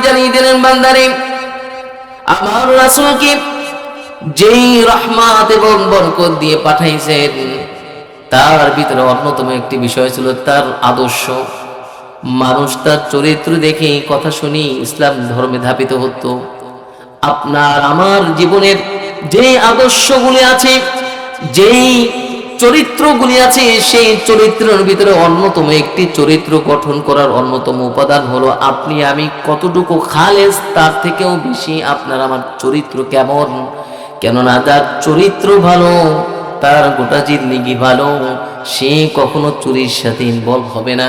জানিয়ে দিলেন, বান্দারে আমার রাসূলকে যেই রহমত এবং বরকত দিয়ে পাঠাইছেন তার ভিতরে অন্যতম একটি বিষয় ছিল তার আদর্শ। মানুষ তার চরিত্র দেখে কথা শুনি ইসলাম ধর্মে ধাবিত হতো। আপনার আমার জীবনের যে আদর্শগুলি আছে, যেই চরিত্রগুলি আছে, সেই চরিত্রের ভিতরে অন্যতম একটি চরিত্র গঠন করার অন্যতম উপাদান হলো আপনি আমি কতটুকু খালেস, তার থেকেও বেশি আপনার আমার চরিত্র কেমন। কেননা যার চরিত্র ভালো তার গোটা জিন্দেগি ভালো, সে কখনো চুরির সাথে ইনভলভ হবে না,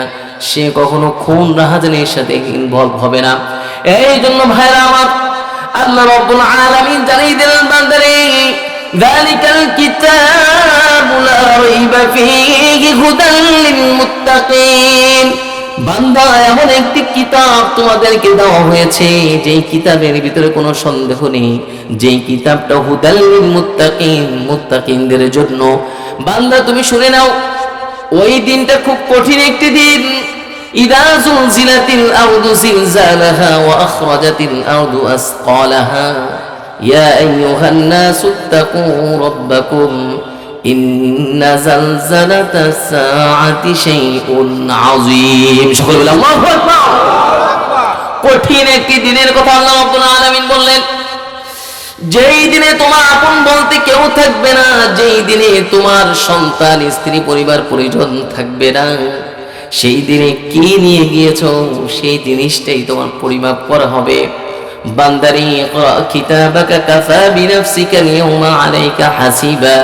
সে কখনো খুন রাহাজানির সাথে ইনভলভ হবে না। এই জন্য ভাইরা আমার, আল্লাহ রাব্বুল আলামিন জানিয়ে দিলেন, বান্দারে যালিকাল কিতাবু লা রাইবা ফীহি হুদাল লিল মুত্তাকিন। বান্দা, এমন একটি কিতাব তোমাদেরকে দেওয়া হয়েছে যেই কিতাবের ভিতরে কোনো সন্দেহ নেই, যেই কিতাবটা হুদাল লিল মুত্তাকিন, মুত্তাকিনদের জন্য। বান্দা তুমি শুনে নাও, ওই দিনটা খুব কঠিন একটি দিন। ইযা যুলজিলাতিল আরদু জিলজালাহা ওয়া আখরাজাতিল আরদু আসকালাহা ইয়া আইয়ুহান নাসু ইত্তাকু রাব্বাকুম ইন্না যালজালাতাস সাআতি শাইউন আযীম। সকলে বলে আল্লাহু আকবার। কঠিন একটি দিনের কথা আল্লাহ রাব্বুল আলামিন বললেন, যেই দিনে তোমার আপন বলতে কেউ থাকবে না, যেই দিনে তোমার সন্তান স্ত্রী পরিবার পরিজন থাকবে না, সেই দিনে কি নিয়ে গিয়েছো সেই জিনিসটাই তোমার পরিমাপ করা হবে। বান্দারি ইকরা কিতাবাকা কাফা বিনাফসিকা আল-ইয়াওমা আলাইকা হাসিবা।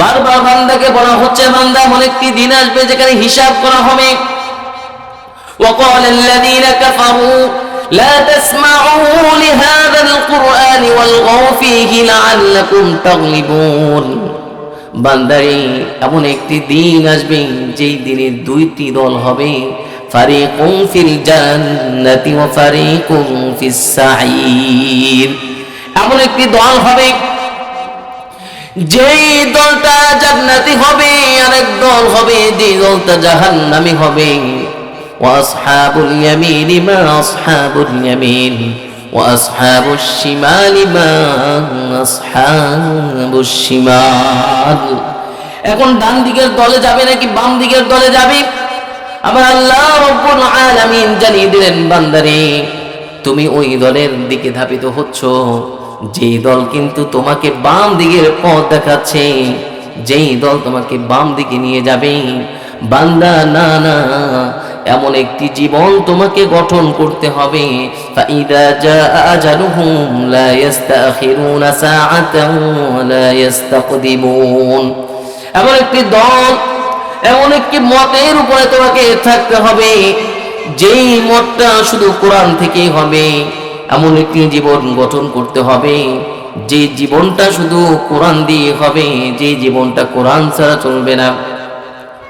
বারবার বান্দাকে বলা হচ্ছে, বান্দা এমন একটি দিন আসবে যেখানে হিসাব করা হবে। وقال الذين كفروا لا تسمعوا لهذا القرآن والغوا فيه لعلكم تغلبون। বান্দারে এমন একটি দিন আসবে যেই দিনে দুইটি দল হবে, ফারিকুন ফিল জান্নাতি ওয়া ফারিকুন ফিস সাঈর। এমন একটি দল হবে যেই দলটা জান্নাতি হবে, আরেক দল হবে যে দলটা জাহান্নামী হবে। وأصحاب اليمين ما أصحاب اليمين وأصحاب الشمال ما أصحاب الشمال। এখন ডান দিকের দলে যাবে নাকি বাম দিকের দলে যাবে? আমার আল্লাহ রাব্বুল আলামিন জানিয়ে দিলেন, বান্দারে তুমি ওই দলের দিকে ধাবিত হচ্ছ যেই দল কিন্তু তোমাকে বাম দিকের পথ দেখাচ্ছে, যেই দল তোমাকে বাম দিকে নিয়ে যাবে। বান্দা, না না, এমন একটি জীবন তোমাকে গঠন করতে হবে। ফাইদা জাআ আজালুহুম লা ইস্তাখিরুনা সাআতান ওয়া লা ইস্তাকদিমুন। এমন একটি দল, এমন একটি মতের উপরে তোমাকে থাকতে হবে যেই মতটা শুধু কোরআন থেকেই হবে। এমন একটি জীবন গঠন করতে হবে যে জীবনটা শুধু কোরআন দিয়ে হবে, যে জীবনটা কোরআন ছাড়া চলবে না।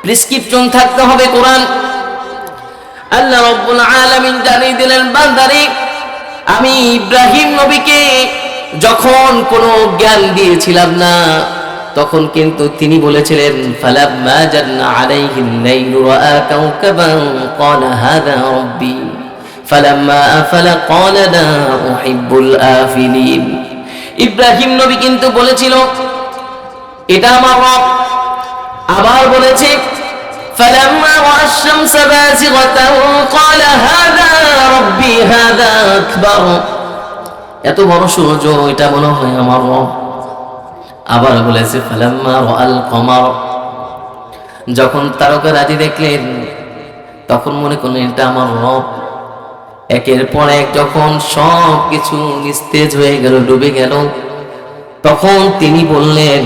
প্রেসক্রিপশন থাকতে হবে কোরআন। আল্লাহ রাব্বুল আলামিন জানিয়ে দিলেন, বান্দারে আমি ইব্রাহিম নবীকে যখন কোনো জ্ঞান দিয়েছিলাম না, তখন কিন্তু তিনি বলেছিলেন, ফালাম্মা জান্না আলাইহিল লাইলু রাআ কাওকাবান ক্বালা হাযা রাব্বি ফালাম্মা আফালা ক্বালা লা উহিব্বুল আফিলিন। ইব্রাহিম নবী কিন্তু বলেছিল এটা আমার রব। আবার বলেছে فلما رأى الشمس بازغة قال هذا ربي هذا أكبر। এত বড় সূর্য, এটা মনে হয় আমার রব। আবার বলেছে ফালাম্মা রাআল কমার, যখন তারকারাজি দেখলেন তখন মনে করলেন এটা আমার রব। একের পর এক যখন সব কিছু নিস্তেজ হয়ে গেল, ডুবে গেল, তখন তিনি বললেন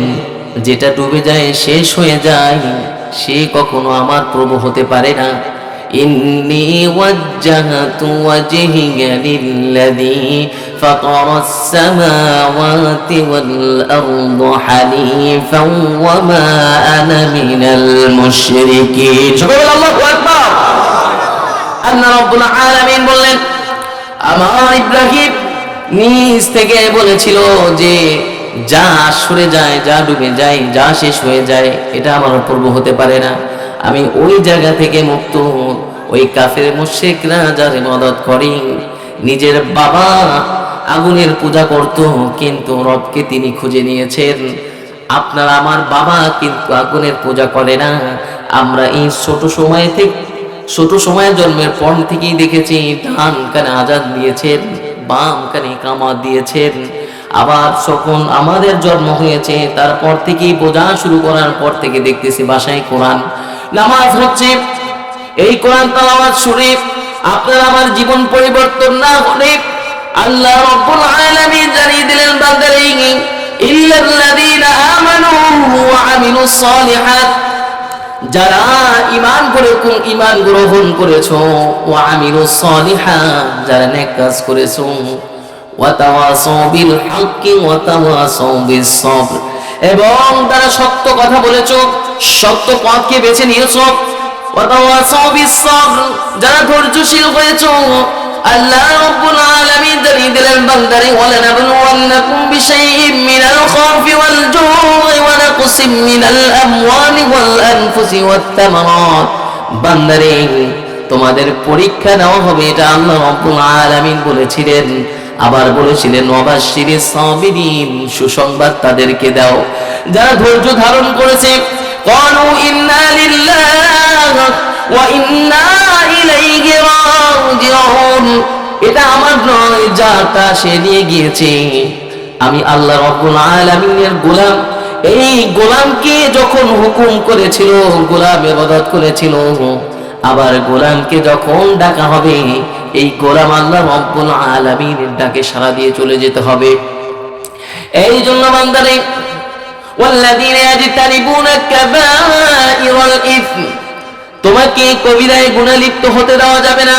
যেটা ডুবে যায়, শেষ হয়ে যায়, সে কখনো আমার প্রভু হতে পারে না। ইন্নী ওয়াজ্জাহতু ওয়াজহিয়া লিল্লাযী ফাতারাস সামাওয়াতি ওয়াল আরদা হানিফান ওয়া মা আনা মিনাল মুশরিকিন। সকলে আল্লাহু আকবার। আল্লাহ রাব্বুল আলামিন বললেন, আমার ইব্রাহিম নিজ থেকে বলেছিল যে যা সরে যায়, যা ডুবে যায়, যা শেষ হয়ে যায়, এটা আমার প্রভু হতে পারে না। আমি ওই জায়গা থেকে মুক্ত। ওই কাফের মুশরিকরা যার ইবাদত করে, নিজের বাবা আগুনের পূজা করত, কিন্তু রবকে তিনি খুঁজে নিয়েছেন। আপনার আমার বাবা কিন্তু আগুনের পূজা করে না। আমরা এই ছোট সময়ে জন্মের পর থেকেই দেখেছি, ডান কানে আজান দিয়েছেন, বাম কানে কামাত দিয়েছেন। আবার যখন আমাদের জন্ম হয়েছে তারপর থেকেই বোঝা শুরু করার পর থেকে দেখতেছি বাসায় কোরআন নামাজ হচ্ছে। এই কোরআন তেলাওয়াত শুনে আপনার আমার জীবন পরিবর্তন না হলে আল্লাহ রাব্বুল আলামিন জানিয়ে দিলেন বান্দারে, ইল্লাল্লাযীনা আমানু ওয়া আমিলুস সালিহাত, যারা ঈমান গ্রহণ করেছো, ওয়া আমিলুস সালিহাত, যারা নেক কাজ করেছো, ওয়া তাওয়াসাউ বিল হাক্কি ওয়া তাওয়াসাউ বিস সবর, এবং যারা সত্য কথা বলেছো, সত্য পথকে বেছে নিয়েছো, ওয়া তাওয়াসাউ বিস সবর, যারা ধৈর্যশীল হয়েছো। আল্লাহ রাব্বুল আলামিন জানিয়ে দিলেন বান্দারে, ওয়ালানাবলুওয়ান্নাকুম বিশাইইম মিনাল খাউফি ওয়াল জু'i ওয়া নাকসিম মিনাল আমওয়ালি ওয়াল আনফুসি ওয়াত তামারাত। বান্দারে, তোমাদের পরীক্ষা নেওয়া হবে, এটা আল্লাহ রাব্বুল আলামিন বলেছিলেন। আবার বলেছিলেন, ওয়াবাশশিরিস সাবিরিন, সুসংবাদ তাদেরকে দাও যারা ধৈর্য ধারণ করেছে। ক্বালু ইন্না লিল্লাহি ওয়া ইন্না ইলাইহি রাজিউন, এটা আমার নয়, যাটা সে নিয়ে গিয়েছে। আমি আল্লাহ রাব্বুল আলামিনের গোলাম। এই গোলামকে যখন হুকুম করেছিল, গোলাম ইবাদত করেছিল, আবার গোলামকে যখন ডাকা হবে, এই গোলাম আল্লাহ রাব্বুল আলামিনের ডাকে সাড়া দিয়ে চলে যেতে হবে। এই জন্য বান্দারে, ওয়াল্লাযীনা ইয়াজতানিবুনা কাবাইরাল ইসম, তোমাকে কবিরায় গুনাহ লিপ্ত হতে দেওয়া যাবে না।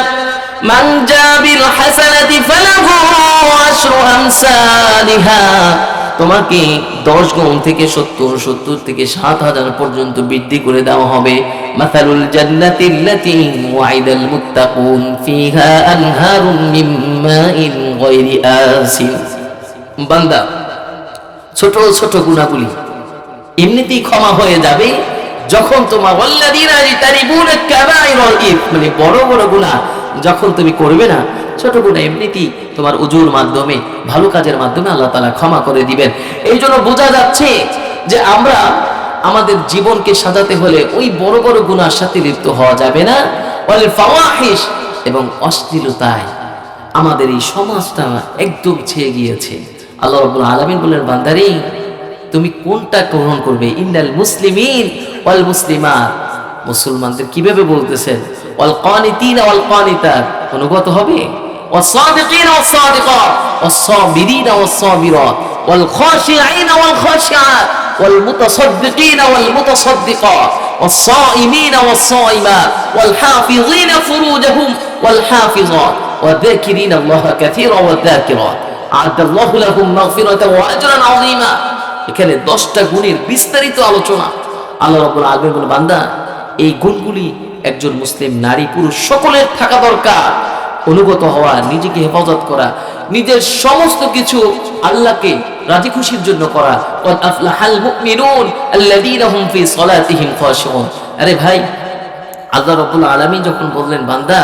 মান জাবিল হাসানাতি ফালাহু আশরু আমসালিহা, তোমাকে 10 গুণ থেকে 70 থেকে 7000 পর্যন্ত বৃদ্ধি করে দেওয়া হবে। মাসালুল জান্নাতিল্লাতী ওয়াইদাল মুত্তাকুন ফিহা আনহারুম মিন মাইন গায়রি আসিন। বান্দা, ছোট ছোট গুনাহগুলি এমনিতেই ক্ষমা হয়ে যাবে যখন তোমার ওয়াল্লাযীনা ইয়াজতানিবুনা কাবাইরাল ইসম, মানে বড় বড় গুনাহ যখন তুমি করবে না, ছোট গুনাহ এমনিতেই তোমার উজুর মাধ্যমে, ভালো কাজের মাধ্যমে আল্লাহ তাআলা ক্ষমা করে দিবেন। এই জন্য বোঝা যাচ্ছে যে আমরা আমাদের জীবনকে সাজাতে হলে ওই বড় বড় গুনাহর সাথে লিপ্ত হওয়া যাবে না। ওয়াল ফাওয়াহিশ, এবং অশ্লীলতায় আমাদের এই সমাজটা একদম ছেয়ে গিয়েছে। আল্লাহ রাব্বুল আলামিন বলেন, বান্দারে, তুমি কোনটা গ্রহণ করবে? ইন্নাল মুসলিমিন ওয়াল মুসলিমাত, মুসলমানদের কিভাবে বলতেছেন? ওয়াল কানিতিনা ওয়াল কানিতাত, অনুগত হবে। ওয়াস সাদিকিনা ওয়াস সাদিকাত, ওয়াস সাবিরিনা ওয়াস সাবিরাত, ওয়াল খাশিঈনা ওয়াল খাশিআত, ওয়াল মুতাসাদ্দিকিনা ওয়াল মুতাসাদ্দিকাত, ওয়াস সাইমিনা ওয়াস সাইমাত, ওয়াল হাফিযিনা ফুরুজাহুম ওয়াল হাফিযাত, ওয়া যাকিরিনা আল্লাহা কাসীরা ওয়া যাকিরাত, আ'আদাল্লাহু লাহুম মাগফিরাতান ওয়া আজরান আযীমা। এখানে 10টা গুণের বিস্তারিত আলোচনা। আল্লাহ রাব্বুল আলামিন বলেন, বান্দা, এই গুণগুলি একজন মুসলিম নারী পুরুষ সকলের থাকা দরকার। অনুগত হওয়া, নিজেকে হেফাজত করা, নিজের সমস্ত কিছু আল্লাহকে রাজি খুশির জন্য করা। ক্বাদ আফলাহাল মুমিনুন আল্লাযীনা হুম ফি সালাতিহিম খাশিউন। আরে ভাই, আল্লাহ রাব্বুল আলামিন যখন বললেন, বান্দা,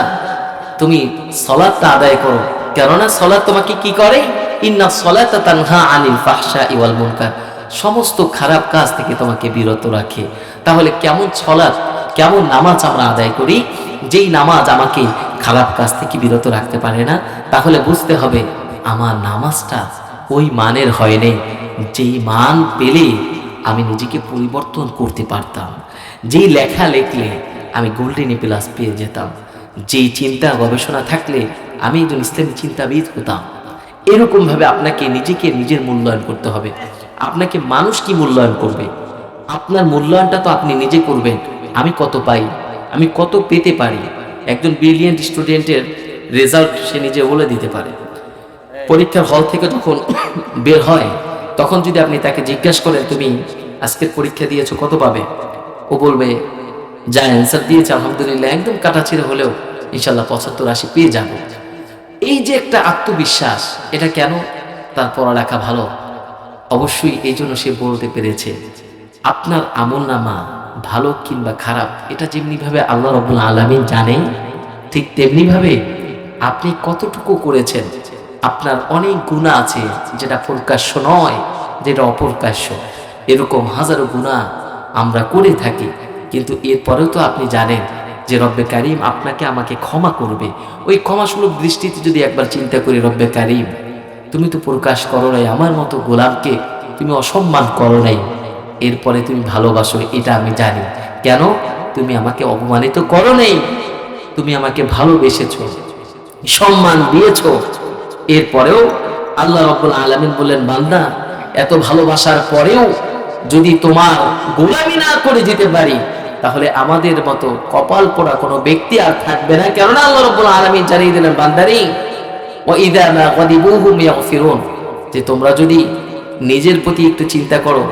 তুমি সালাতটা আদায় করো, কেননা সালাত তোমাকে কি করে? ইন্নাস সালাতা তানহা আনিল ফাহশাই ওয়াল মুনকার, সমস্ত খারাপ কাজ থেকে তোমাকে বিরত রাখে। তাহলে কেমন সালাত, কেমন নামাজ আমরা আদায় করি যেই নামাজ আমাকে খারাপ কাজ থেকে বিরত রাখতে পারে না? তাহলে বুঝতে হবে আমার নামাজটা ওই মানের হয় নাই, যেই মান পেলে আমি নিজেকে পরিবর্তন করতে পারতাম, যেই লেখা লেখলে আমি গোল্ডেন প্লাস পেয়ে যেতাম, যেই চিন্তা গবেষণা থাকলে আমি একজন ইসলামী চিন্তাবিদ হতাম। এরকমভাবে আপনাকে নিজেকে নিজের মূল্যায়ন করতে হবে। আপনাকে মানুষ কি মূল্যায়ন করবে? আপনার মূল্যায়নটা তো আপনি নিজে করবেন। আমি কত পাই, আমি কত পেতে পারি। একজন ব্রিলিয়েন্ট স্টুডেন্টের রেজাল্ট সে নিজে বলে দিতে পারে। পরীক্ষার হল থেকে যখন বের হয়, তখন যদি আপনি তাকে জিজ্ঞাসা করেন, তুমি আজকের পরীক্ষা দিয়েছো, কত পাবে? ও বলবে, যা অ্যান্সার দিয়েছে আলহামদুলিল্লাহ, একদম কাটাছিড়ে হলেও ইনশাল্লাহ 75-80 পেয়ে যাব। এই যে একটা আত্মবিশ্বাস, এটা কেন? তার পড়ালেখা ভালো, অবশ্যই এই জন্য সে বলতে পেরেছে। আপনার আমলনামা ভালো কিংবা খারাপ, এটা যেমনিভাবে আল্লাহ রাব্বুল আলামিন জানেন, ঠিক তেমনিভাবে আপনি কতটুকু করেছেন। আপনার অনেক গুনাহ আছে যেটা প্রকাশ্য নয়, যেটা অপ্রকাশ্য। এরকম হাজারো গুনাহ আমরা করে থাকি, কিন্তু এরপরেও তো আপনি জানেন যে রব্বে কারিম আপনাকে আমাকে ক্ষমা করবে। ওই ক্ষমাসুলভ দৃষ্টিতে যদি একবার চিন্তা করি, রব্বে কারিম তুমি তো প্রকাশ করো নাই, আমার মতো গোলামকে তুমি অসম্মান করো নাই, এরপরে তুমি ভালোবাসো, এটা আমি জানি। কেন? তুমি আমাকে অপমানিত করো নাই, তুমি আমাকে ভালোবেসেছো, সম্মান দিয়েছো। এরপরেও আল্লাহ রাব্বুল আলামিন বললেন, বান্দা এত ভালোবাসার পরেও যদি তোমার গোলামি না করে যেতে পারি, তাহলে আমাদের মতো কপাল পোড়া কোনো ব্যক্তি আর থাকবে না। কেননা আল্লাহ রাব্বুল আলামিন জানিয়ে দিলেন, বান্দারি ওয়া ইযা মা গাদিবু হুম ইয়াগফিরুন, যে তোমরা যদি নিজের প্রতি একটু চিন্তা করো,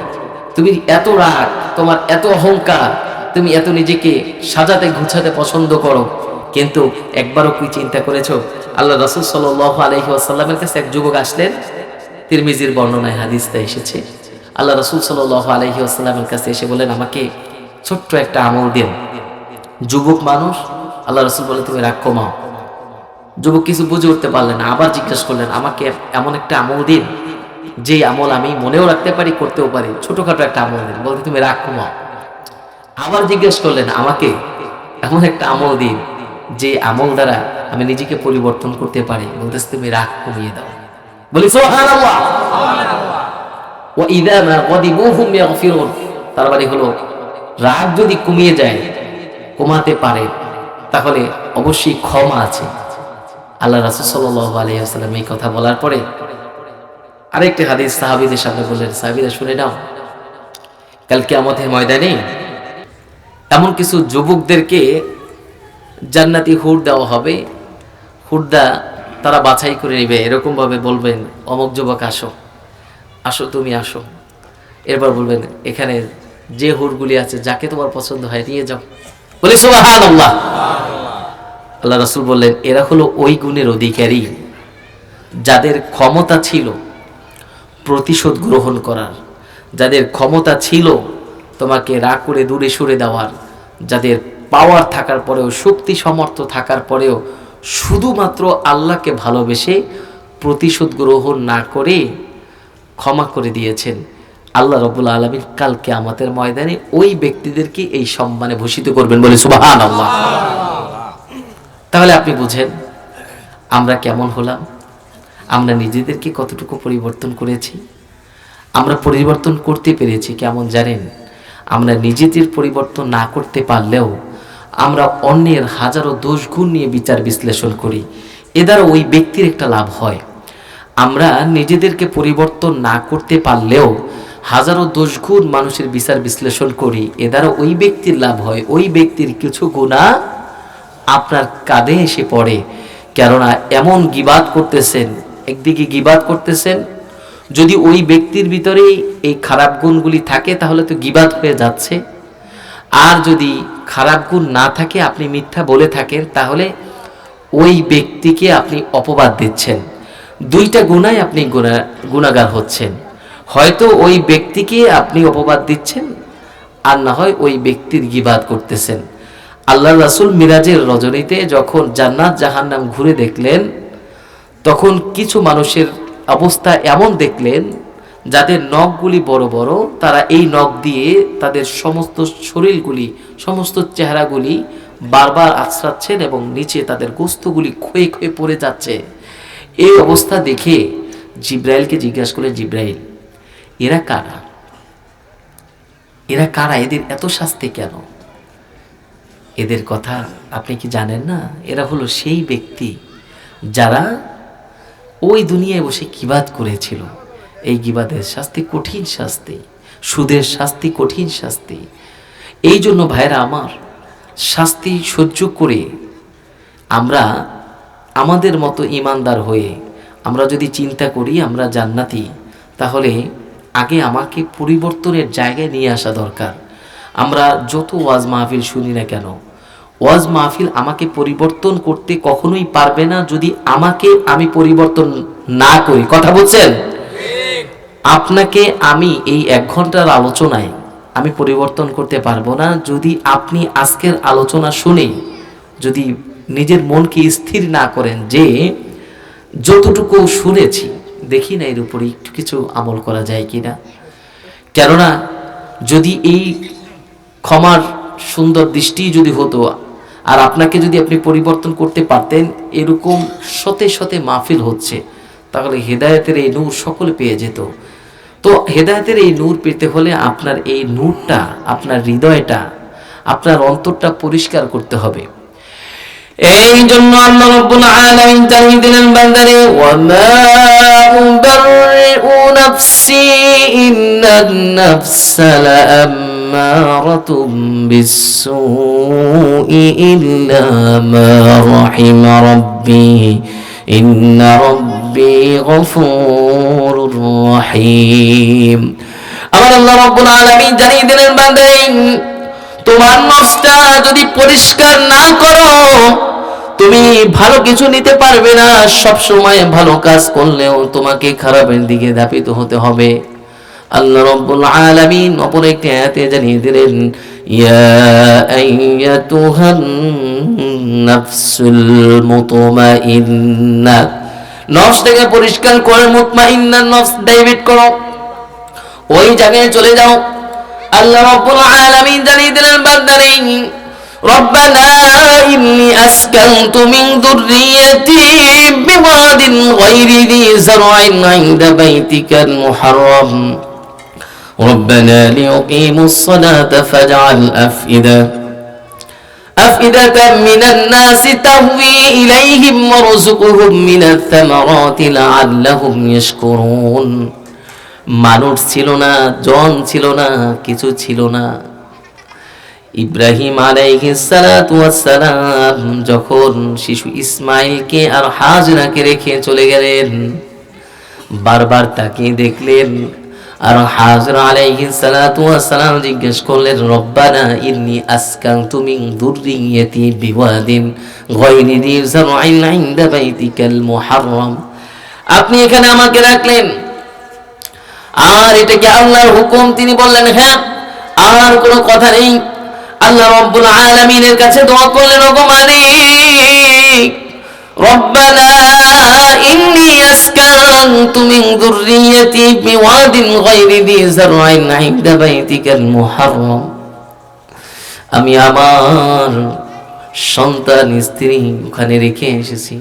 তুমি এত রাগ, তোমার এত অহংকার, তুমি এত নিজেকে সাজাতে গুছাতে পছন্দ করো, কিন্তু একবারও কি চিন্তা করেছো আল্লাহ রাসূল সাল্লাল্লাহু আলাইহি ওয়াসাল্লামের কাছে এক যুবক আসলেন, তিরমিজির বর্ণনায় হাদিসটা এসেছে। আল্লাহ রাসূল সাল্লাল্লাহু আলাইহি ওয়াসাল্লামের কাছে এসে বলেন, আমাকে ছোট্ট একটা আমল দিন। যুবক মানুষ, আল্লাহ রাসূল বলেন, তুমি রাগ কমাও। যুবক কিছু বুঝে উঠতে পারলেন না, আবার জিজ্ঞাসা করলেন, আমাকে এমন একটা আমল দিন যে আমল আমি মনেও রাখতে পারি, করতেও পারি, ছোটখাটো একটা আমল দিন। বলতে তুমি রাগ কমাও। আবার জিজ্ঞেস করলেন, আমাকে এমন একটা আমল দিন যে আমল দ্বারা আমি নিজেকে পরিবর্তন করতে পারি। বলতেছে তুমি রাগ কমিয়ে দাও। বলি সুবহানাল্লাহ। ওয়া ইযা মা গাদিবু হুম ইয়াগফিরুন, তার মানে হলো রাগ যদি কমিয়ে যায়, কমাতে পারে, তাহলে অবশ্যই ক্ষমা আছে। আল্লাহ রাসূল সাল্লাল্লাহু আলাইহি ওয়াসাল্লাম এই কথা বলার পরে আরেকটি হাদিস সাহাবীদের সামনে বললেন, সাহাবীরা শুনে নাও, কাল কিয়ামতের ময়দানে এমন কিছু যুবকদেরকে জান্নাতি হুর দেওয়া হবে। হুরদা তারা বাছাই করে নেবে, এরকম ভাবে বলবেন, অমুক যুবক আসো, আসো তুমি আসো। এরপর বলবেন, এখানে যে হুরগুলি আছে যাকে তোমার পছন্দ হয় নিয়ে যাও। বলি সুবহানাল্লাহ। আল্লাহ রাসূল বললেন, এরা হলো ওই গুণের অধিকারী যাদের ক্ষমতা ছিল প্রতিশোধ গ্রহণ করার, যাদের ক্ষমতা ছিল তোমাকে রাগ করে দূরে সরে দেওয়ার, যাদের পাওয়ার থাকার পরেও, শক্তি সামর্থ্য থাকার পরেও শুধুমাত্র আল্লাহকে ভালোবেসে প্রতিশোধ গ্রহণ না করে ক্ষমা করে দিয়েছেন। আল্লাহ রাব্বুল আলামিন কাল কিয়ামতের ময়দানে ওই ব্যক্তিদেরকে এই সম্মানে ভূষিত করবেন। বলে সুবহানাল্লাহ। তাহলে আপনি বুঝেন আমরা কেমন হলাম, আমরা নিজেদেরকে কতটুকু পরিবর্তন করেছি। আমরা পরিবর্তন করতে পেরেছি কেমন জানেন? আমরা নিজেদের পরিবর্তন না করতে পারলেও আমরা অন্যের হাজারো দোষ গুণ নিয়ে বিচার বিশ্লেষণ করি, এ দ্বারা ওই ব্যক্তির একটা লাভ হয়। আমরা নিজেদেরকে পরিবর্তন না করতে পারলেও হাজারো দোষ গুণ মানুষের বিচার বিশ্লেষণ করি, এ দ্বারা ওই ব্যক্তির লাভ হয়। ওই ব্যক্তির কিছু গুনাহ আপনার কাঁধে এসে পড়ে। কেননা এমন গীবাত করতেছেন, একদিকে গীবাত করতেছেন, যদি ওই ব্যক্তির ভিতরেই এই খারাপ গুণগুলি থাকে তাহলে তো গীবাত হয়ে যাচ্ছে। আর যদি খারাপ গুণ না থাকে, আপনি মিথ্যা বলে থাকেন, তাহলে ওই ব্যক্তিকে আপনি অপবাদ দিচ্ছেন। দুইটা গুনায় আপনি গুনাহগার হচ্ছেন। হয়তো ওই ব্যক্তিকে আপনি অপবাদ দিচ্ছেন, আর না হয় ওই ব্যক্তির গীবাত করতেছেন। আল্লাহ রাসূল মিরাজের রজনীতে যখন জান্নাত জাহান্নাম ঘুরে দেখলেন, তখন কিছু মানুষের অবস্থা এমন দেখলেন যাদের নখগুলি বড় বড়, তারা এই নখ দিয়ে তাদের সমস্ত শরীরগুলি, সমস্ত চেহারাগুলি বারবার আঁচড়াচ্ছেন এবং নিচে তাদের গোস্তগুলি ক্ষয়ে ক্ষয়ে পড়ে যাচ্ছে। এই অবস্থা দেখে জিব্রাইলকে জিজ্ঞাসা করলেন, জিব্রাইল এরা কারা? এরা কারা? এদের এত শাস্তি কেন? এদের কথা আপনি কি জানেন না? এরা হলো সেই ব্যক্তি যারা ওই দুনিয়ায় বসে গীবাত করেছিল। এই গীবাতের শাস্তি কঠিন শাস্তি, সুদের শাস্তি কঠিন শাস্তি। এই জন্য ভাইরা আমার, শাস্তি সহ্য করে আমরা আমাদের মতো ইমানদার হয়ে আমরা যদি চিন্তা করি আমরা জান্নাতি, তাহলে আগে আমাকে পরিবর্তনের জায়গায় নিয়ে আসা দরকার। আমরা যত ওয়াজ মাহফিল শুনি না কেন, ওয়াজ মাহফিল আমাকে পরিবর্তন করতে কখনোই পারবে না যদি আমি পরিবর্তন না করি। কথা বলছেন? আপনাকে আমি এই 1 ঘন্টার আলোচনায় আমি পরিবর্তন করতে পারবো না যদি আপনি আজকের আলোচনা শুনে যদি নিজের মনকে স্থির না করেন যে যতটুকু শুনেছি দেখি না এর উপরে একটু কিছু আমল করা যায় কিনা। কেননা যদি এই ক্ষমার সুন্দর দৃষ্টি যদি হতো আর আপনাকে যদি আপনি পরিবর্তন করতে পারতেন, এরকম শতে শতে মাহফিল হচ্ছে, তাহলে হেদায়েতের এই নূর সকলে পেয়ে যেত। তো হেদায়েতের এই নূর পেতে হলে আপনার এই নূরটা, আপনার হৃদয়টা, আপনার অন্তরটা পরিষ্কার করতে হবে। এই জন্য আল্লাহ রাব্বুল আলামিন জানিয়ে দিলেন বান্দারে, ওয়ামা উবাররিউ নাফসি ইন্নান নাফসা লাআম্মারাতুম বিসসুই ইল্লা মা রাহিমা রাব্বি ইন্না রাব্বি গফুরুর রহিম। আমার আল্লাহ রাব্বুল আলামিন জানিয়ে দিলেন বান্দারে, তোমার নফসটা যদি পরিষ্কার না করো তুমি ভালো কিছু নিতে পারবে না। সব সময় ভালো কাজ করলেও তোমাকে খারাপের দিকে ধাবিত হতে হবে। আল্লাহ রাব্বুল আলামিন অপর একটি আয়াতে জানিয়ে দিলেন, ইয়া আইয়াতুহান নাফসুল মুতমাইন্নাহ, নফসটাকে পরিষ্কার করে মুতমাইন্নাহ নফস ডাইভার্ট করো, ওই জায়গায় চলে যাও। আল্লাহ রাব্বুল আলামিন জানিয়ে দিলেন বান্দারে, রব্বানা ইন্নী আসকানতু মিন যুররিয়্যাতি বিওয়াদিন গায়রি যি যার'ইন 'ইনদা বাইতিকাল মুহাররাম রব্বানা লিয়ুকিমুস সালাতা ফাজ'আল আফইদাতাম মিনান নাসি তাহওয়ি ইলাইহিম ওয়ারযুকহুম মিনাথ থামারাতি লাআল্লাহুম ইয়াশকুরুন। মানুষ ছিল না, জন ছিল না, কিছু ছিল না। ইব্রাহিম আলাইহিস সালাতু ওয়াস সালাম যখন শিশু ইসমাইলকে আর হাজরাকে রেখে চলে গেলেন, বারবার তাকিয়ে দেখলেন। আর হাজরা আলাইহিস সালাতু ওয়াস সালাম জিজ্ঞেস করলেন, রব্বানা ইন্নী আসকানতু মিন যুররিয়্যাতি বিওয়াদিন গায়রি যি যার'ইন 'ইনদা বাইতিকাল মুহাররাম, আপনি এখানে আমাকে রাখলেন আর এটা কি আল্লাহর হুকুম? তিনি বললেন হ্যাঁ, আর কোনো কথা নেই। আল্লাহ রাব্বুল আলামিনের কাছে দোয়া করলেন, ওগো মালিক, রব্বানা ইন্নী আসকানতু মিন যুররিয়্যাতি বিওয়াদিন গায়রি যি যার'ইন 'ইনদা বাইতিকাল মুহাররাম, আমি আমার সন্তান স্ত্রী ওখানে রেখে এসেছি।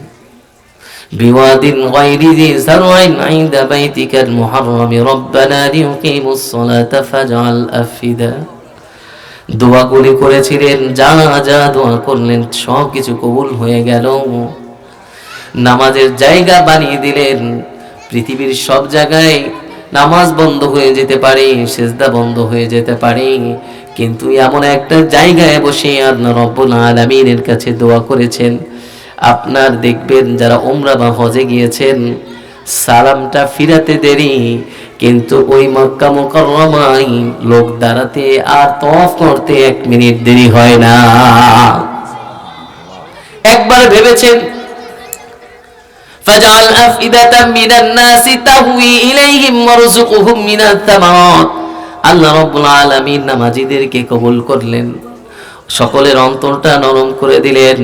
বিওয়াদিন গায়রি যি যার'ইন 'ইনদা বাইতিকাল মুহাররাম রব্বানা লিয়ুকিমুস সালাতা ফাজ'আল আফইদা। দোয়াগুলি করেছিলেন, যা যা দোয়া করলেন সব কিছু কবুল হয়ে গেল। নামাজের জায়গা বানিয়ে দিলেন। পৃথিবীর সব জায়গায় নামাজ বন্ধ হয়ে যেতে পারে, সিজদা বন্ধ হয়ে যেতে পারে, কিন্তু এমন একটা জায়গায় বসে আল্লাহ রাব্বুল আলামিনের কাছে দোয়া করেছেন। আপনার দেখবেন যারা উমরা বা হজে গিয়েছেন, সালামটা ফিরাতে দেরি, কিন্তু ওই মক্কা মুকাররমায় লোক দাঁড়াতে আর তওয়াফ করতে 1 মিনিট দেরি হয় না। একবার ভেবেছেন, ফাজআল আফইদাতাম মিনান নাসি তাহওয়ি ইলাইহিম ওয়ারযুকহুম মিনাত থামারাত। আল্লাহ রাব্বুল আলামিন নামাজীদেরকে কবুল করলেন, সকলের অন্তরটা নরম করে দিলেন।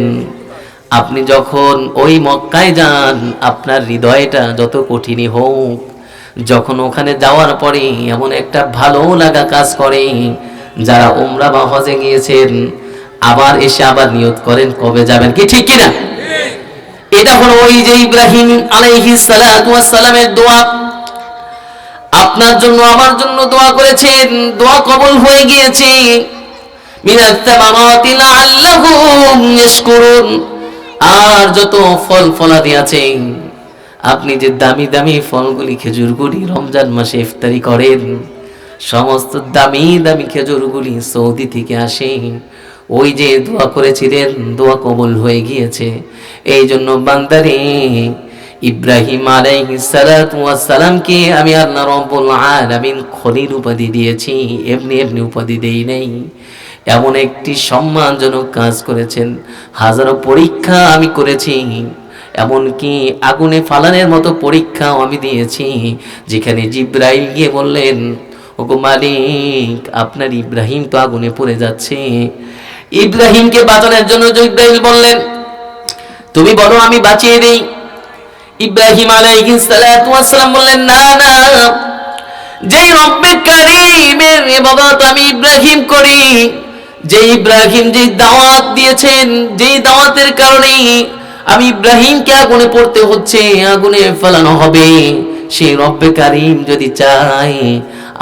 আপনি যখন ওই মক্কায় যান, আপনার হৃদয়টা যত কঠিনই হোক, যখন ওখানে যাওয়ার পরে এমন একটা ভালো লাগা কাজ করে, যারা উমরা বা হজে গিয়েছেন আবার এসে আবার নিয়ত করেন কবে যাবেন, কি ঠিক কিনা? এটা হলো ওই যে ইব্রাহিম আলাইহিস সালাতু ওয়াস সালামের দোয়া। আপনার জন্য আমার জন্য দোয়া করেছেন, দোয়া কবুল হয়ে গিয়েছে। মিনাত তামারাতি লাআল্লাহুম ইয়াশকুরুন। আর যত ফল ফলাদি আছে, আপনি যে দামি দামি ফলগুলি, খেজুরগুলি রমজান মাসে ইফতারি করেন, সমস্ত দামি দামি খেজুরগুলি সৌদি থেকে আসে। ওই যে দোয়া করেছিলেন, দোয়া কবুল হয়ে গিয়েছে। এই জন্য বান্দারে, ইব্রাহিম আলাইহিস সালাতু ওয়াস সালামকে আমি আল্লাহ রাব্বুল আলামিন খলিল উপাধি দিয়েছি, এমনি এমনি উপাধি দেই নাই। এমন একটি সম্মানজনক কাজ করেছেন। হাজারো পরীক্ষা আমি করেছি, এমনকি আগুনে ফালানের মতো পরীক্ষাও আমি দিয়েছি, যেখানে জিব্রাইল গিয়ে বললেন, ওগো মালিক, আপনার ইব্রাহিম তো আগুনে পড়ে যাচ্ছে। ইব্রাহিমকে বাঁচানোর জন্য জিব্রাইল বললেন, তুমি বলো আমি বাঁচিয়ে দেই। ইব্রাহিম আলাইহিস সালাতু ওয়াস সালাম বললেন, না না, যেই রব্বে কারীমের ইবাদত আমি ইব্রাহিম করি, যে ইব্রাহিম যে দাওয়াত দিয়েছেন, যেই দাওয়াতের কারণে আমি ইব্রাহিমকে আগুনে পড়তে হচ্ছে, আগুনে ফেলানো হবে, সেই রব্বে কারীম যদি চায়,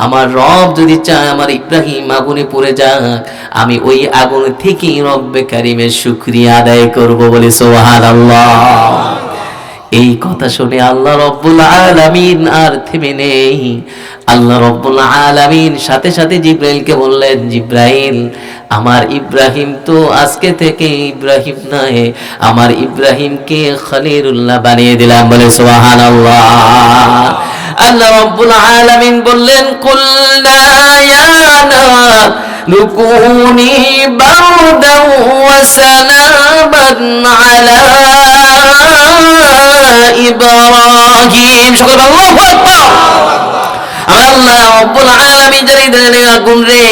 আমার রব যদি চায় আমার ইব্রাহিম আগুনে পড়ে যাক, আমি ওই আগুন থেকে রব্বে কারীমের শুকরিয়া আদায় করব বলে সুবহানাল্লাহ। এই কথা শুনে আল্লাহ রব্বুল আলামিন আর থেমে নেই। আল্লাহ রব্বুল আলামিন সাথে সাথে জিব্রাইলকে বললেন, জিব্রাইল, আমার ইব্রাহিম তো আজকে থেকে ইব্রাহিম নয়, আমার ইব্রাহিমকে খলিলুল্লাহ বানিয়ে দিলাম বলে সুবহানাল্লাহ। আল্লাহ রব্বুল আলামিন বললেন, কুলনা ইয়া নার লুকুনি বারদান ওয়া সালামান আলা ইব্রাহিম। সকল আল্লাহু আকবার। আল্লাহ রব্বুল আলামিন জানিয়ে দিলেন, আগুন রে,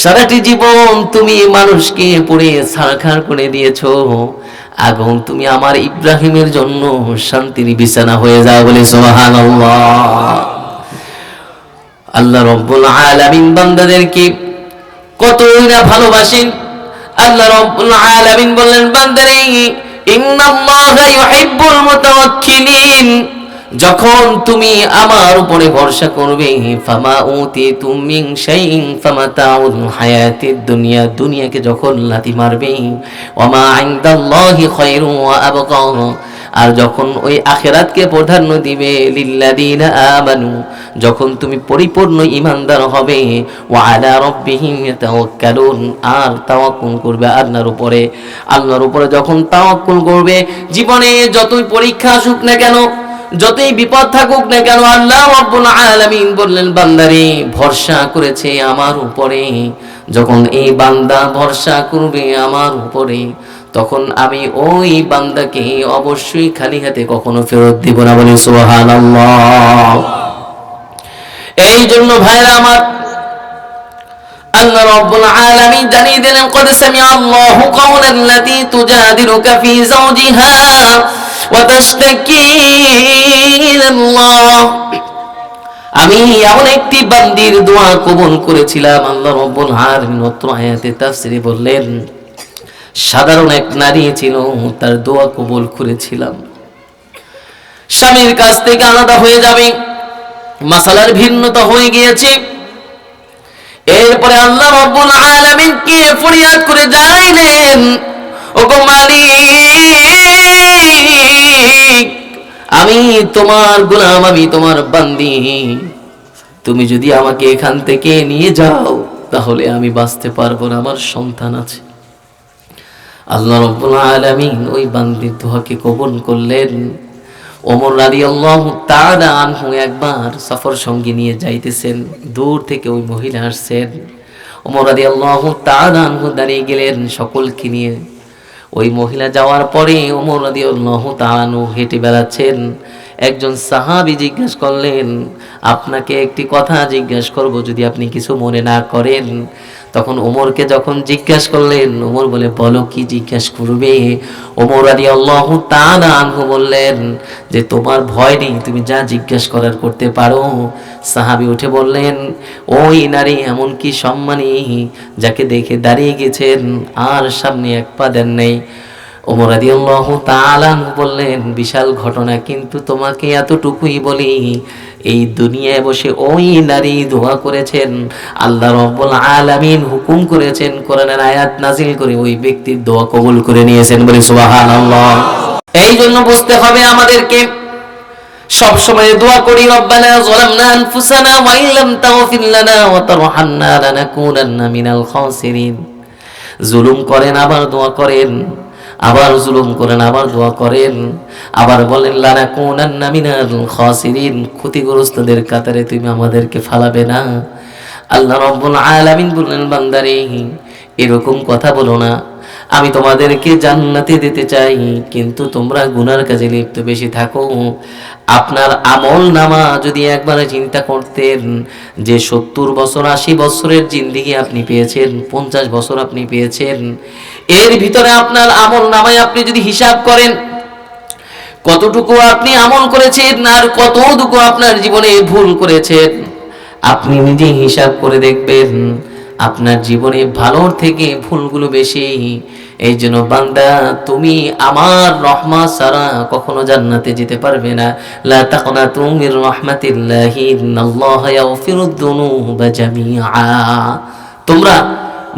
সারাটি জীবন তুমি মানুষকে পুড়ে ছারখার করে দিয়েছো, আগুন তুমি আমার ইব্রাহিমের জন্য শান্তির বিছানা হয়ে যাও বলে সুবহানাল্লাহ। আল্লাহ রব্বুল আলামিন বান্দাদেরকে কতই না ভালোবাসেন। আল্লাহ রব্বুল আলামিন বললেন, বান্দারে, ইন্নাল্লাহা ইউহিব্বুল মুতাওয়াক্কিলিন, যখন তুমি আমার উপরে ভরসা করবে, ফামা উতিতুম মিন শাইইন ফামাতাউল হায়াতিদ দুনিয়া, দুনিয়াকে যখন লাথি মারবে, ওয়ামা ইনদাল্লাহি খায়রুন ওয়া আবকা, আর যখন ওই আখিরাতকে প্রাধান্য দিবে, লিল্লাযিনা আমানু, যখন তুমি পরিপূর্ণ ঈমানদার হবে, ওয়া আলা রাব্বিহিম ইয়াতাওয়াক্কালুন, আর তাওয়াক্কুল করবে আল্লাহর উপরে। আল্লাহর উপরে যখন তাওয়াক্কুল করবে, জীবনে যতই পরীক্ষা আসুক না কেন, যতই বিপদ থাকুক না কেন, আল্লাহ রাব্বুল আলামিন বললেন, বান্দারে ভরসা করেছে আমার উপরে, যখন এই বান্দা ভরসা করবে আমার উপরে, তখন আমি ওই বান্দাকে অবশ্যই খালি হাতে কখনো ফেরত দিব না বলে সুবহানাল্লাহ। এই জন্য ভাইরা আমার, আল্লাহ রাব্বুল আলামিন জানিয়ে দিলেন, ক্বাদ সামিআ আল্লাহু কাওলান লাতী তুজাদিলুকা ফী যাওজিহা ওয়া তাশতাকী ইলাল্লাহ। আমি এমন একটি বান্দির দোয়া কবুল করেছিলাম। আল্লাহ রাব্বুল আলামিন অত্র আয়াতে তাফসীরে বললেন, সাধারণ এক নারী ছিল, তার দোয়া কবুল করেছিলাম। স্বামীর কাছ থেকে আলাদা হয়ে যাবে, মাসালার ভিন্নতা হয়ে গিয়েছে। এরপরে আল্লাহ রাব্বুল আলামিন কে ফরিয়াদ করে যাইলেন, ওগো মালিক, আমি তোমার গোলাম, আমি তোমার বান্দি, তুমি যদি আমাকে এখান থেকে নিয়ে যাও তাহলে আমি বাঁচতে পারবো না, আমার সন্তান আছে। আল্লাহ রাব্বুল আলামিন ওই বান্দির দোয়াকে কবুল করলেন। ওমর রাদিয়াল্লাহু তাআলা আনহু একবার সফর সঙ্গী নিয়ে যাইতেছেন, দূর থেকে ওই মহিলা আসছেন। ওমর রাদিয়াল্লাহু তাআলা আনহু দাঁড়িয়ে গেলেন সকলকে নিয়ে। ওই মহিলা যাওয়ার পরে ওমর রাদিয়াল্লাহু তাআলা আনহু হেঁটে বেড়াচ্ছেন। একজন সাহাবী জিজ্ঞেস করলেন, আপনাকে একটি কথা জিজ্ঞেস করব, যদি আপনি কিছু মনে না করেন। তখন ওমরকে যখন জিজ্ঞেস করলেন, ওমর বলে, বলো কি জিজ্ঞেস করবে। ওমর রাদিয়াল্লাহু তাআলা আনহু বললেন যে, তোমার ভয় নেই, তুমি যা জিজ্ঞেস করার করতে পারো। সাহাবী উঠে বললেন, ওই নারী এমন কি সম্মানী, যাকে দেখে দাঁড়িয়ে গেছেন আর সামনে এক পা দেন নাই। ওমর রাদিয়াল্লাহু তাআলা আনহু বললেন, বিশাল ঘটনা, কিন্তু তোমাকে এতটুকুই বলি, এই দুনিয়ায় বসে ওই নারী দোয়া করেছেন, আল্লাহ রাব্বুল আলামিন হুকুম করেছেন, কোরআনের আয়াত নাজিল করে ওই ব্যক্তির দোয়া কবুল করে নিয়েছেন বলে সুবহানাল্লাহ। এই জন্য বুঝতে হবে আমাদেরকে, সব সময় দোয়া করি, রব্বানা যালামনা আনফুসানা ওয়া ইল্লাম তাগফির লানা ওয়া তারহামনা লানাকুনান্না মিনাল খাসিরিন। জুলুম করেন আবার দোয়া করেন, আবার জুলুম করেন আবার দোয়া করেন, আবার বলেন লানাকুনান্না মিনাল খাসিরিন, ক্ষতিগ্রস্তদের কাতারে তুমি আমাদেরকে ফালাবে না। আল্লাহ রাব্বুল আলামিন বললেন, বান্দারে এরকম কথা বলো না, আমি তোমাদেরকে জান্নাতে দিতে চাই, কিন্তু তোমরা গুনার কাজে লিপ্ত বেশি থাকো। আপনার আমল নামা যদি একবার চিন্তা করতেন যে 70 বছর 80 বছরের জিন্দেগি আপনি পেয়েছেন, 50 বছর আপনি পেয়েছেন, এর ভিতরে আপনার আমল নামায় আপনি যদি হিসাব করেন কতটুকু আপনি আমল করেছেন আর কতটুকু আপনার জীবনে ভুল করেছেন, আপনি নিজে হিসাব করে দেখবেন আপনার জীবনে ভালোর থেকে ভুলগুলো বেশি। এই জন্য বান্দা, তুমি আমার রহমত ছাড়া কখনো জান্নাতে যেতে পারবে না। লা তাকনাতু মির রাহমাতিল্লাহি ইন্নাল্লাহা ইয়াগফিরুদ যুনুবা জামিআ। তোমরা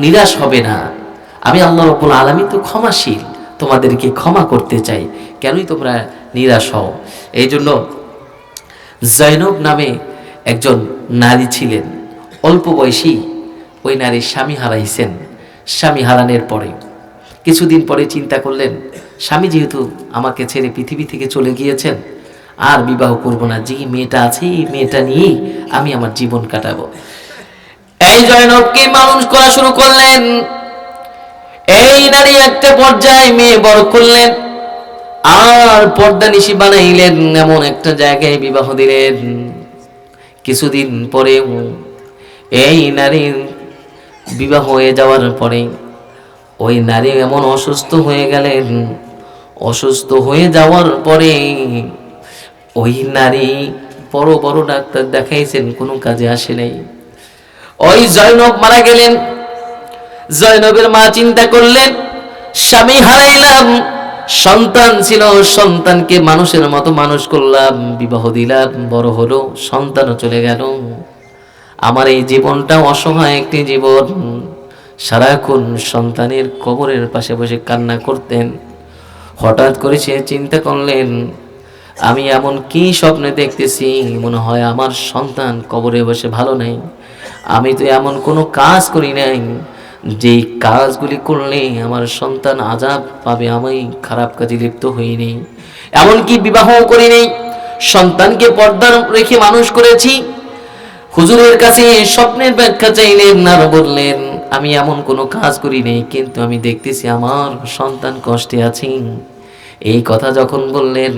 নিরাশ হবে না, আমি আল্লাহ রাব্বুল আলামিন তো ক্ষমাশীল, তোমাদেরকে ক্ষমা করতে চাই, কেনই তোমরা নিরাশ হও। এই জন্য জয়নব নামে একজন নারী ছিলেন, অল্প বয়সী। ওই নারীর স্বামী হারাইছেন। স্বামী হারানোর পরে কিছুদিন পরে চিন্তা করলেন, স্বামী যেহেতু আমাকে ছেড়ে পৃথিবী থেকে চলে গিয়েছেন, আর বিবাহ করব না, যে মেয়েটা আছে এই মেয়েটা নিয়েই আমি আমার জীবন কাটাবো। এই জয়নবকে মানুষ করা শুরু করলেন। এই নারী একটা পর্যায়ে মেয়ে বড় করলেন আর পর্দা নিশি বানাইলেন, এমন একটা জায়গায় বিবাহ দিলেন। কিছুদিন পরে এই নারীর বিবাহ হয়ে যাওয়ার পরে ওই নারী এমন অসুস্থ হয়ে গেলেন। অসুস্থ হয়ে যাওয়ার পরে ওই নারী বড় বড় ডাক্তার দেখাইছেন, কোনো কাজে আসে নাই। ওই জয়নব মারা গেলেন। জয়নবের মা চিন্তা করলেন, স্বামী হারাইলাম, সন্তান ছিল, সন্তানকে মানুষের মতো মানুষ করলাম, বিবাহ দিলাম, বড় হলো, সন্তানও চলে গেল। আমার এই জীবনটা অসহায় একটি জীবন। সারাক্ষণ সন্তানের কবরের পাশে বসে কান্না করতেন। হঠাৎ করে সে চিন্তা করলেন, আমি এমন কি স্বপ্নে দেখতেছি, মনে হয় আমার সন্তান কবরে বসে ভালো নাই। আমি তো এমন কোনো কাজ করি নাই যেই কাজগুলি করলে আমার সন্তান আযাব পাবে, আমি খারাপ কাজে লিপ্ত হইনি, এমনকি বিবাহ করি নাই, সন্তানকে পর্দা রেখে মানুষ করেছি। হুজুরের কাছে স্বপ্নের ব্যাখ্যা চাইলেন আর বললেন, আমি এমন কোনো কাজ করি নাই, কিন্তু আমি দেখতেছি আমার সন্তান কষ্টে আছে। এই কথা যখন বললেন,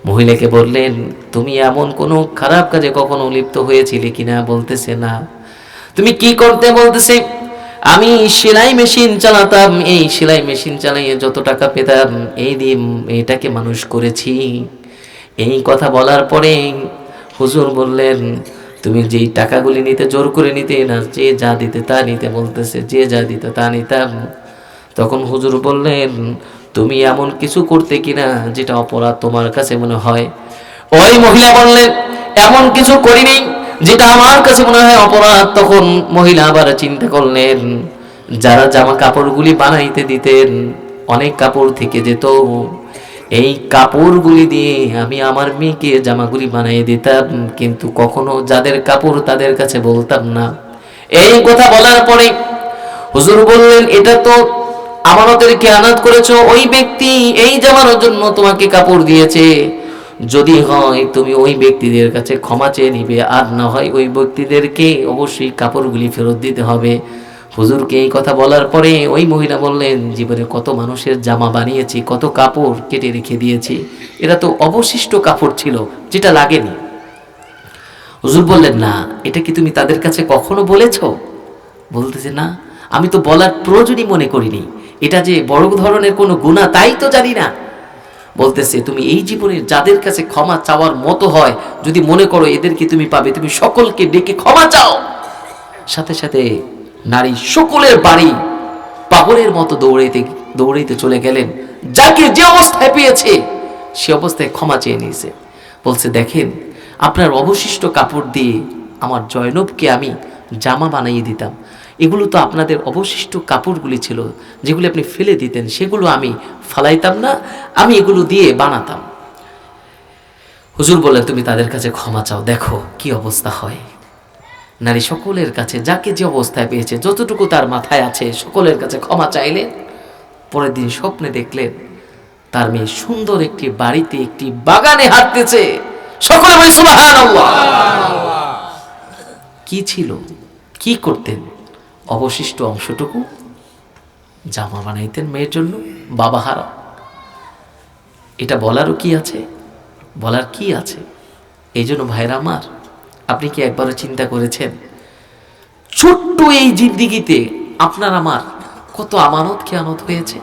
মহিলাকে বললেন, তুমি এমন কোনো খারাপ কাজে কখনো লিপ্ত হয়েছিলে কিনা? বলতেছে না। তুমি কি করতে? বলতেছে, আমি সেলাই মেশিন চালাতাম, এই সেলাই মেশিন চালিয়ে যত টাকা পেতাম এই দিয়ে এটাকে মানুষ করেছি। এই কথা বলার পরে হুজুর বললেন, তুমি যেই টাকাগুলি নিতে জোর করে নিতে না, যে যা দিতে তা নিতে। বলতেছে, যে যা দিত তা নিতাম। তখন হুজুর বললেন, তুমি এমন কিছু করতে কিনা যেটা অপরাধ তোমার কাছে মনে হয়? ওই মহিলা বললেন, এমন কিছু করিনি যেটা আমার কাছে মনে হয় অপরাধ। তখন মহিলা আবার চিন্তা করলেন, যারা জামা কাপড়গুলি বানাইতে দিতেন অনেক কাপড় থেকে যেত, এই কাপড়গুলি দিয়ে আমি আমার মেয়েকে জামাগুলি বানিয়ে দিতাম, কিন্তু কখনো যাদের কাপড় তাদের কাছে বলতাম না। এই কথা বলার পরে হুজুর বললেন, এটা তো আমানতের খেয়ানত করেছো। ওই ব্যক্তি এই জামার জন্য তোমাকে কাপড় দিয়েছে, যদি হয় তুমি ওই ব্যক্তিদের কাছে ক্ষমা চেয়ে নিবে, আর না হয় ওই ব্যক্তিদেরকে অবশ্যই কাপড়গুলি ফেরত দিতে হবে। হুজুরকে এই কথা বলার পরে ওই মহিলা বললেন, জীবনে কত মানুষের জামা বানিয়েছি, কত কাপড় কেটে রেখে দিয়েছি, এটা তো অবশিষ্ট কাপড় ছিল যেটা লাগেনি। হুজুর বললেন, না, এটা কি তুমি তাদের কাছে কখনো বলেছ? বলতেছে, না, আমি তো বলার প্রয়োজনই মনে করিনি, এটা যে বড় ধরনের কোনো গুনাহ তাই তো জানি না। বলতেছে, তুমি এই জীবনে যাদের কাছে ক্ষমা চাওয়ার মতো হয়, যদি মনে করো এদেরকে তুমি পাবে, তুমি সকলকে ডেকে ক্ষমা চাও। সাথে সাথে নারী সকলের বাড়ি পাগলের মতো দৌড়াইতে দৌড়াইতে চলে গেলেন। যাকে যে অবস্থায় পেয়েছে সে অবস্থায় ক্ষমা চেয়ে নিয়েছে। বলছে, দেখেন, আপনার অবশিষ্ট কাপড় দিয়ে আমার জয়নবকে আমি জামা বানিয়ে দিতাম, এগুলো তো আপনাদের অবশিষ্ট কাপড়গুলি ছিল, যেগুলো আপনি ফেলে দিতেন, সেগুলো আমি ফালাইতাম না, আমি এগুলো দিয়ে বানাতাম। হুজুর বললেন, তুমি তাদের কাছে ক্ষমা চাও, দেখো কি অবস্থা হয়। নারী সকলের কাছে যাকে যে অবস্থায় পেয়েছে, যতটুকু তার মাথায় আছে, সকলের কাছে ক্ষমা চাইলেন। পরের দিন স্বপ্নে দেখলেন তার মেয়ে সুন্দর একটি বাড়িতে, একটি বাগানে হাঁটতেছে। সকলে বলে সুবহানাল্লাহ। কি ছিল, কি করতেন? অবশিষ্ট অংশটুকু জামা বানাইতেন মেয়ের জন্য, বাবা হারা। এটা বলারও কি আছে? বলার কি আছে? এই জন্য ভাইরা আমার, আপনি কি একবারও চিন্তা করেছেন ছোট্ট এই জিন্দিগিতে আপনার আমার কত আমানত খেয়ানত হয়েছে,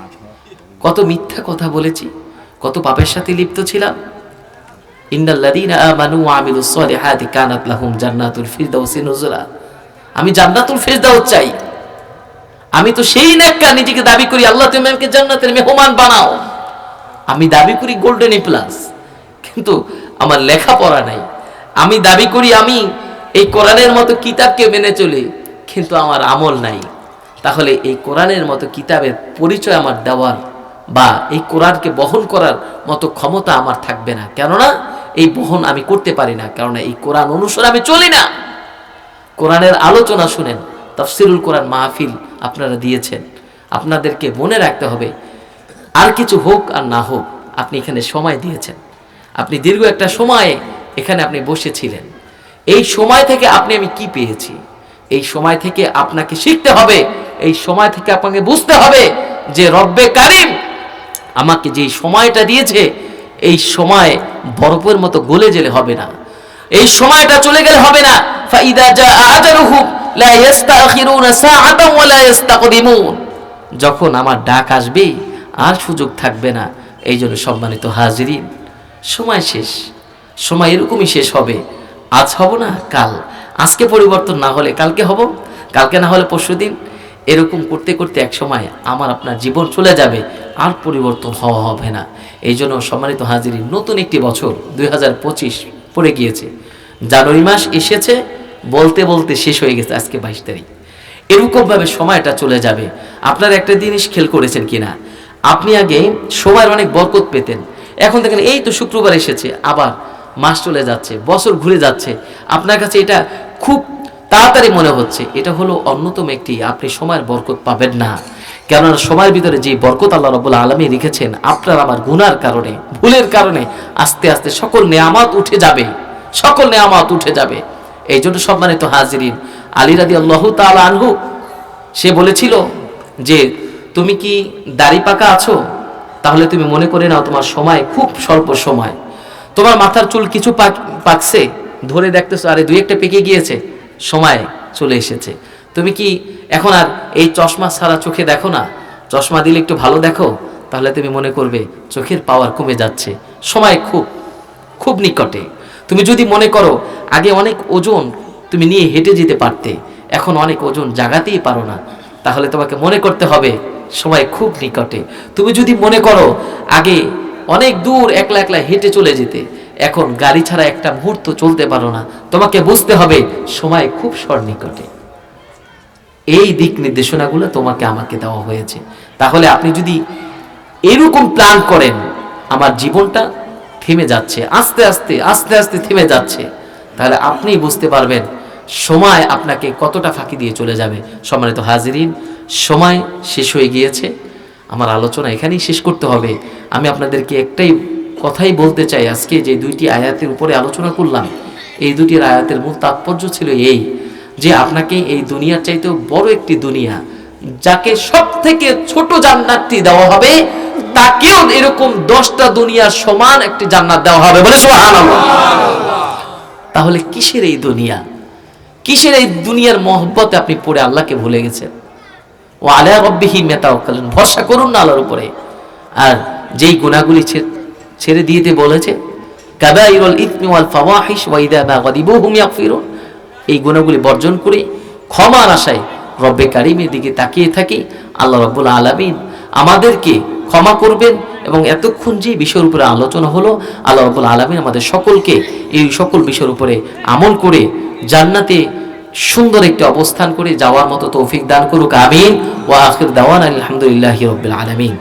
কত মিথ্যা কথা বলেছি, কত পাপের সাথে লিপ্ত ছিলাম। ইন্নাল্লাযীনা আমানু ওয়া আমিলুস সালিহাতি কানাত লাহুম জান্নাতুল ফিরদাউসি নুজুলা। আমি জান্নাতুল ফিরদাউস চাই। আমি তো সেই নেককার, নিজেকে দাবি করি আল্লাহ তুমি আমাকে জান্নাতের মেহমান বানাও। আমি দাবি করি গোল্ডেন এ প্লাস, কিন্তু আমার লেখাপড়া নাই। আমি দাবি করি আমি এই কোরআনের মতো কিতাবকে মেনে চলি, কিন্তু আমার আমল নাই। তাহলে এই কোরআনের মতো কিতাবের পরিচয় আমার দেওয়ার বা এই কোরআনকে বহন করার মতো ক্ষমতা আমার থাকবে না। কেননা এই বহন আমি করতে পারি না, কেননা এই কোরআন অনুসারে আমি চলি না। কোরআনের আলোচনা শুনেন, তাফসিরুল কোরআন মাহফিল আপনারা দিয়েছেন, আপনাদেরকে মনে রাখতে হবে আর কিছু হোক আর না হোক আপনি এখানে সময় দিয়েছেন। আপনি দীর্ঘ একটা সময়ে এখানে আপনি বসেছিলেন। এই সময় থেকে আমি কি পেয়েছি, এই সময় থেকে আপনাকে শিখতে হবে, এই সময় থেকে আপনাকে বুঝতে হবে যে রব্বে কারিম আমাকে যে সময়টা দিয়েছে এই সময় বরফের মতো গলে গেলে হবে না, এই সময়টা চলে গেলে হবে না। ফাইদা জাআ আজালুহুম লা ইস্তাখিরুনা সাআতান ওয়া লা ইস্তাকদিমুন। যখন আমার ডাক আসবে আর সুযোগ থাকবে না। এই জন্য সম্মানিত হাজিরিন, সময় শেষ, সময় এরকমই শেষ হবে। আজ হব না কাল, আজকে পরিবর্তন না হলে কালকে হব, কালকে না হলে পরশুদিন। এরকম করতে করতে এক সময় আমার আপনার জীবন চলে যাবে, আর পরিবর্তন হওয়া হবে না। এই জন্য সম্মানিত হাজিরিন, নতুন একটি বছর 2025 পড়ে গিয়েছে। জানুয়ারি মাস এসেছে, বলতে বলতে শেষ হয়ে গেছে আজকে 22 তারিখ। এরকমভাবে সময়টা চলে যাবে। আপনারা একটা জিনিস খেয়াল করেছেন কিনা, আপনি আগে সময়ের অনেক বরকত পেতেন, এখন দেখেন এই তো শুক্রবার এসেছে, আবার মাস চলে যাচ্ছে, বছর ঘুরে যাচ্ছে। আপনার কাছে এটা খুব তাড়াতাড়ি মনে হচ্ছে। এটা হলো অন্যতম একটি আপনি সময়ের বরকত পাবেন না। কেননা সময়ের ভিতরে যে বরকত আল্লাহ রাব্বুল আলামিন রেখেছেন, আপনার আমার গুনার কারণে, ভুলের কারণে আস্তে আস্তে সকল নেয়ামত উঠে যাবে, সকল নেয়ামত উঠে যাবে। এই জন্য সম্মানিত হাজিরিন, আলী রাদিয়াল্লাহু তাআলা আনহু সে বলেছিল যে তুমি কি দাড়ি পাকা আছো, তাহলে তুমি মনে করে নাও তোমার সময় খুব স্বল্প সময়। তোমার মাথার চুল কিছু পাকছে, ধরে দেখতেছো আরে দুই একটা পেকে গিয়েছে, সময় চলে এসেছে। তুমি কি এখন আর এই চশমা ছাড়া চোখে দেখো না, চশমা দিলে একটু ভালো দেখো, তাহলে তুমি মনে করবে চোখের পাওয়ার কমে যাচ্ছে, সময় খুব খুব নিকটে। তুমি যদি মনে করো আগে অনেক ওজন তুমি নিয়ে হেঁটে যেতে পারতে, এখন অনেক ওজন জাগাতেই পারো না, তাহলে তোমাকে মনে করতে হবে সময় খুব নিকটে। তুমি যদি মনে করো আগে অনেক দূর একলা একলা হেঁটে চলে যেতে, এখন গাড়ি ছাড়া একটা মুহূর্ত চলতে পারো না, তোমাকে বুঝতে হবে সময় খুব সন্নিকটে। এই দিক নির্দেশনাগুলো তোমাকে আমাকে দেওয়া হয়েছে। তাহলে আপনি যদি এরকম প্ল্যান করেন, আমার জীবনটা থেমে যাচ্ছে, আস্তে আস্তে আস্তে আস্তে থেমে যাচ্ছে, তাহলে আপনি বুঝতে পারবেন সময় আপনাকে কতটা ফাঁকি দিয়ে চলে যাবে। সম্মানিত হাজিরিন, সময় শেষ হয়ে গিয়েছে, আমার আলোচনা এখানেই শেষ করতে হবে। আমি আপনাদেরকে একটাই কথাই বলতে চাই, আজকে যে দুইটি আয়াতের উপরে আলোচনা করলাম, এই দুটি আয়াতের মূল তাৎপর্য ছিল এই যে আপনাকে এই দুনিয়ার চাইতেও বড় একটি দুনিয়া, যাকে সব থেকে ছোট জান্নাতটি দেওয়া হবে, তাকেও এরকম 10টা দুনিয়ার সমান একটি জান্নাত দেওয়া হবে। বলে সুবহানাল্লাহ। তাহলে কিসের এই দুনিয়া, কিসের এই দুনিয়ার মহব্বতে আপনি পড়ে আল্লাহকে ভুলে গেছেন? ও আলা রাব্বিহি ইয়াতাওয়াক্কালুন, ভরসা করুন না আল্লাহর উপরে। আর যেই গুনাহগুলি ছেড়ে দিতে বলেছে, কাবাইরুল ইসমি ওয়াল ফাওয়াহিশ ওয়া ইযা মা গাদিবু হুম ইয়াগফিরুন, এই গুনাহগুলি বর্জন করে ক্ষমার আশায় রব্বে কারিমের দিকে তাকিয়ে থাকি। আল্লাহ রাব্বুল আলামিন আমাদেরকে ক্ষমা করবেন। এবং এতক্ষণ যে বিষয়ের উপরে আলোচনা হলো, আল্লাহ রাব্বুল আলামিন আমাদের সকলকে এই সকল বিষয়ের উপরে আমল করে জান্নাতে সুন্দর একটি অবস্থান করে যাওয়ার মতো তৌফিক দান করুক, আমিন। ওয়া আখির দাওয়ানা আলহামদুলিল্লাহি রাব্বিল আলামিন।